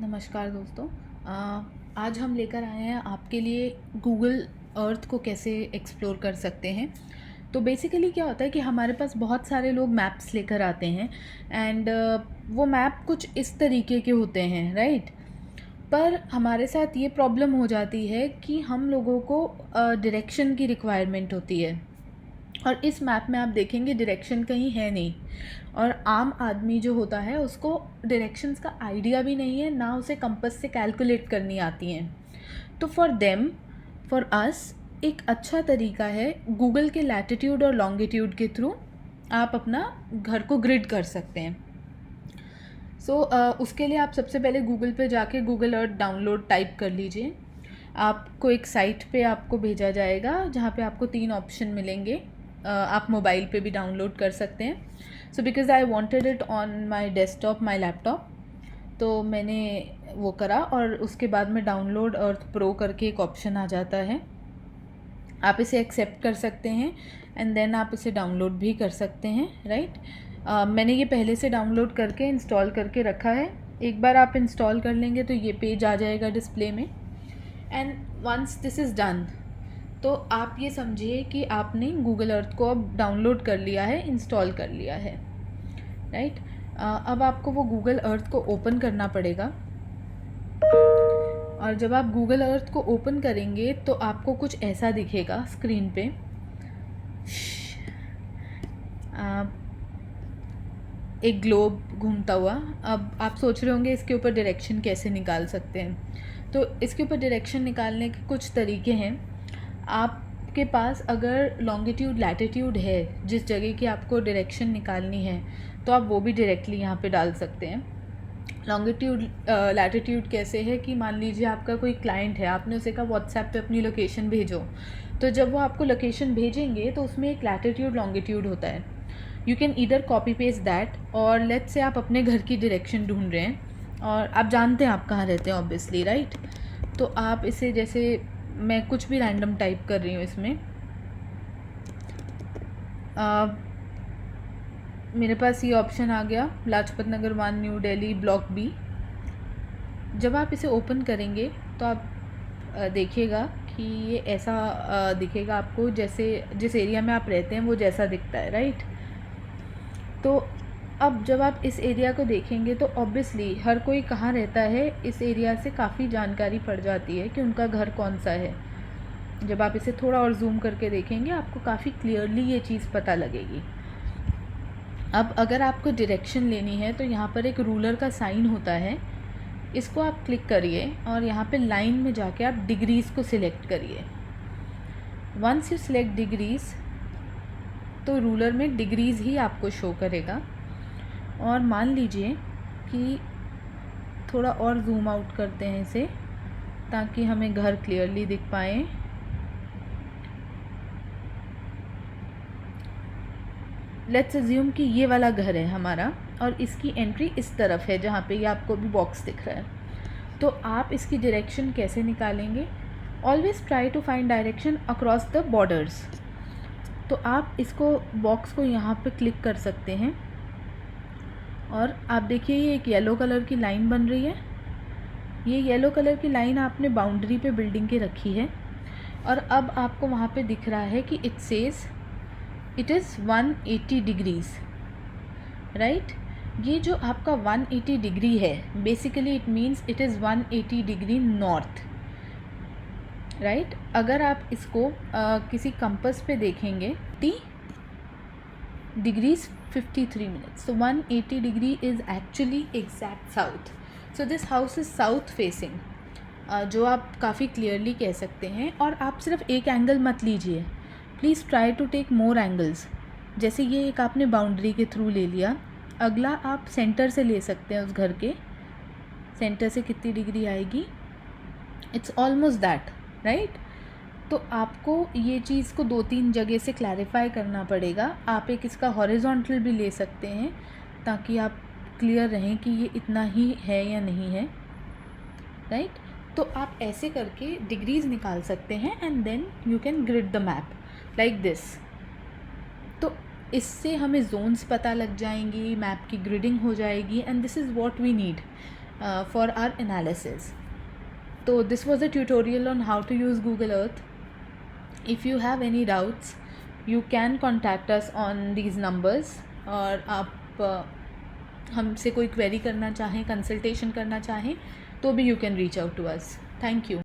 नमस्कार दोस्तों। आज हम लेकर आए हैं आपके लिए गूगल अर्थ को कैसे एक्सप्लोर कर सकते हैं। तो बेसिकली क्या होता है कि हमारे पास बहुत सारे लोग मैप्स लेकर आते हैं एंड वो मैप कुछ इस तरीके के होते हैं, राइट। पर हमारे साथ ये प्रॉब्लम हो जाती है कि हम लोगों को डायरेक्शन की रिक्वायरमेंट होती है और इस मैप में आप देखेंगे डायरेक्शन कहीं है नहीं। और आम आदमी जो होता है उसको डायरेक्शंस का आइडिया भी नहीं है, ना उसे कंपास से कैलकुलेट करनी आती हैं। तो फॉर अस एक अच्छा तरीका है गूगल के लैटिट्यूड और लॉन्गिट्यूड के थ्रू आप अपना घर को ग्रिड कर सकते हैं। उसके लिए आप सबसे पहले गूगल पे जाके गूगल अर्थ डाउनलोड टाइप कर लीजिए। आपको एक साइट पे आपको भेजा जाएगा जहाँ पे आपको 3 ऑप्शन मिलेंगे। आप मोबाइल पे भी डाउनलोड कर सकते हैं। So because I wanted it on my desktop, my laptop, तो मैंने वो करा और उसके बाद में डाउनलोड अर्थ प्रो करके एक ऑप्शन आ जाता है। आप इसे एक्सेप्ट कर सकते हैं एंड देन आप इसे डाउनलोड भी कर सकते हैं, राइट। मैंने ये पहले से डाउनलोड करके इंस्टॉल करके रखा है। एक बार आप इंस्टॉल कर लेंगे तो ये पेज आ जाएगा डिस्प्ले में। And once this is done तो आप ये समझिए कि आपने गूगल अर्थ को अब डाउनलोड कर लिया है, इंस्टॉल कर लिया है, राइट। अब आपको वो गूगल अर्थ को ओपन करना पड़ेगा और जब आप गूगल अर्थ को ओपन करेंगे तो आपको कुछ ऐसा दिखेगा स्क्रीन पे। एक ग्लोब घूमता हुआ। अब आप सोच रहे होंगे इसके ऊपर डायरेक्शन कैसे निकाल सकते हैं। तो इसके ऊपर डायरेक्शन निकालने के कुछ तरीके हैं। आपके पास अगर लॉन्गिट्यूड लैटिट्यूड है जिस जगह की आपको डायरेक्शन निकालनी है तो आप वो भी डायरेक्टली यहाँ पे डाल सकते हैं। लॉन्गिट्यूड लैटिट्यूड कैसे है कि मान लीजिए आपका कोई क्लाइंट है, आपने उसे कहा व्हाट्सएप पे अपनी लोकेशन भेजो, तो जब वो आपको लोकेशन भेजेंगे तो उसमें एक लैटिट्यूड लॉन्गिट्यूड होता है। You can either copy paste that, और लेट्स से आप अपने घर की डायरेक्शन ढूंढ रहे हैं और आप जानते हैं आप कहाँ रहते हैं ऑब्वियसली, राइट। तो आप इसे, जैसे मैं कुछ भी रैंडम टाइप कर रही हूँ इसमें, मेरे पास ये ऑप्शन आ गया Lajpat Nagar 1 new Delhi block B. जब आप इसे ओपन करेंगे तो आप देखिएगा कि ये ऐसा दिखेगा आपको, जैसे जिस एरिया में आप रहते हैं वो जैसा दिखता है, राइट। तो अब जब आप इस एरिया को देखेंगे तो ऑब्वियसली हर कोई कहाँ रहता है इस एरिया से काफ़ी जानकारी पड़ जाती है कि उनका घर कौन सा है। जब आप इसे थोड़ा और जूम करके देखेंगे आपको काफ़ी क्लियरली ये चीज़ पता लगेगी। अब अगर आपको डायरेक्शन लेनी है तो यहाँ पर एक रूलर का साइन होता है, इसको आप क्लिक करिए और यहाँ पे लाइन में जाके आप डिग्रीज़ को सिलेक्ट करिए। वंस यू सिलेक्ट डिग्रीज़ तो रूलर में डिग्रीज़ ही आपको शो करेगा। और मान लीजिए कि थोड़ा और जूम आउट करते हैं इसे ताकि हमें घर क्लियरली दिख पाए। लेट्स अज्यूम कि ये वाला घर है हमारा और इसकी एंट्री इस तरफ है जहाँ पे ये आपको भी बॉक्स दिख रहा है। तो आप इसकी डायरेक्शन कैसे निकालेंगे? Always try to find direction across the borders. तो आप इसको बॉक्स को यहाँ पे क्लिक कर सकते हैं और आप देखिए ये एक येलो कलर की लाइन बन रही है। ये येलो कलर की लाइन आपने बाउंड्री पे बिल्डिंग के रखी है और अब आपको वहाँ पे दिख रहा है कि it says it is 180 degrees, right. ये जो आपका 180 डिग्री है basically it means it is 180 degree north, right. अगर आप इसको किसी कंपास पे देखेंगे 30 डिग्रीज 53 मिनट्स, तो 180 degree is actually exact south. So this house is south facing, जो आप काफ़ी क्लियरली कह सकते हैं। और आप सिर्फ एक एंगल मत लीजिए, please try to take more angles. जैसे ये एक आपने बाउंड्री के थ्रू ले लिया, अगला आप सेंटर से ले सकते हैं। उस घर के सेंटर से कितनी डिग्री आएगी? It's almost that, right. तो आपको ये चीज़ को 2-3 जगह से क्लैरिफाई करना पड़ेगा। आप एक इसका हॉरिजॉन्टल भी ले सकते हैं ताकि आप क्लियर रहें कि ये इतना ही है या नहीं है, राइट। तो आप ऐसे करके डिग्रीज़ निकाल सकते हैं and then you can grid the map like this. तो इससे हमें जोन्स पता लग जाएंगी, मैप की ग्रिडिंग हो जाएगी and this is what we need. for our analysis. So this was a tutorial on how to use Google Earth. If you have any doubts, you can contact us on these numbers. और आप हमसे कोई query करना चाहें, consultation करना चाहें तो भी you can reach out to us. Thank you.